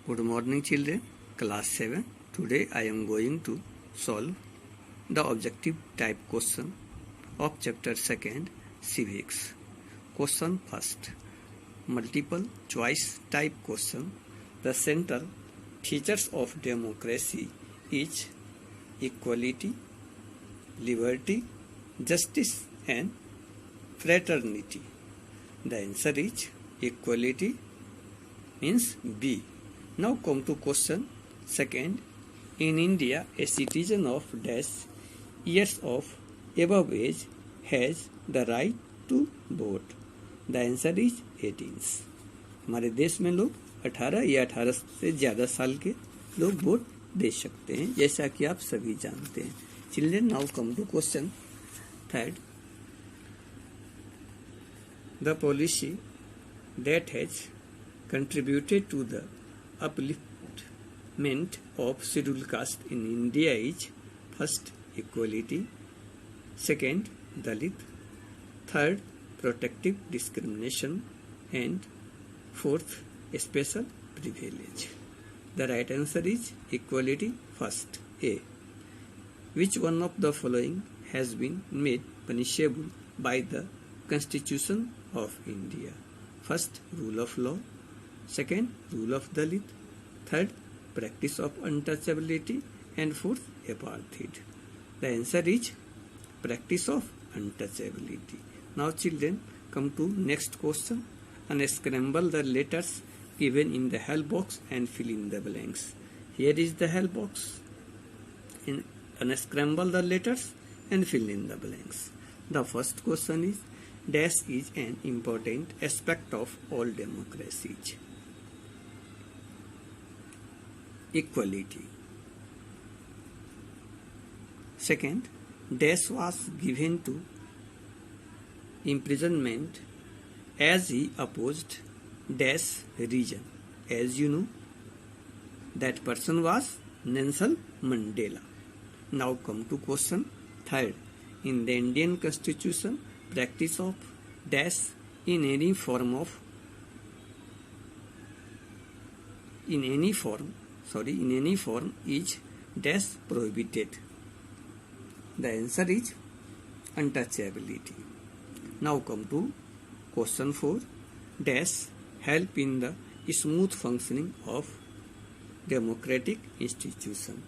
Good morning children, class 7. Today I am going to solve the objective type question of chapter 2nd civics. Question first, multiple choice type question. The central features of democracy is equality, liberty, justice and fraternity. The answer is equality means B. Now come to question second. In India, a citizen of dash years of above age has the right to vote. The answer is 18. हमारे देश में लोग 18 या 18 से ज़्यादा साल के लोग वोट दे सकते हैं, जैसा कि आप सभी जानते हैं. Children, now come to question third. The policy that has contributed to the upliftment of scheduled caste in India is first, equality, second, Dalit, third, protective discrimination, and fourth, special privilege. The right answer is equality. First, A. Which one of the following has been made punishable by the Constitution of India? First, rule of law. Second, rule of Dalit. Third, practice of untouchability. And fourth, apartheid. The answer is practice of untouchability. Now children, come to next question. Unscramble the letters given in the help box and fill in the blanks. Here is the help box. Unscramble the letters and fill in the blanks. The first question is, dash is an important aspect of all democracies. Equality. Second, dash was given to imprisonment as he opposed dash region. As you know, that person was Nelson Mandela. Now come to question third. In the Indian Constitution, practice of dash in any form is dash prohibited. The answer is untouchability. Now come to question 4. Dash help in the smooth functioning of democratic institution.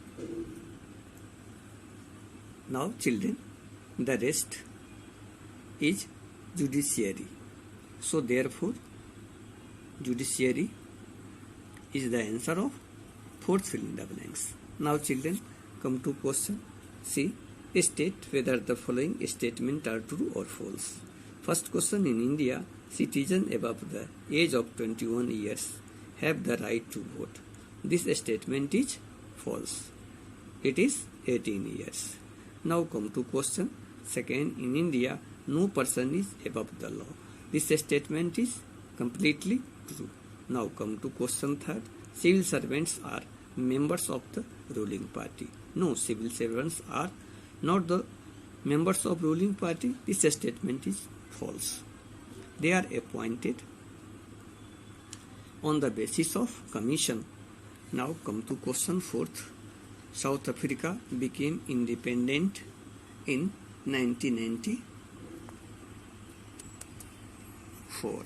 Now children, the rest is judiciary. So therefore, judiciary is the answer of fourth fill in the blanks. Now children, come to question C. State whether the following statements are true or false. First question, in India, citizens above the age of 21 years have the right to vote. This statement is false. It is 18 years. Now come to question second. In India, no person is above the law. This statement is completely true. Now come to question third. Civil servants are members of the ruling party. No, civil servants are not the members of ruling party. This statement is false. They are appointed on the basis of commission. Now come to question fourth. South Africa became independent in 1994.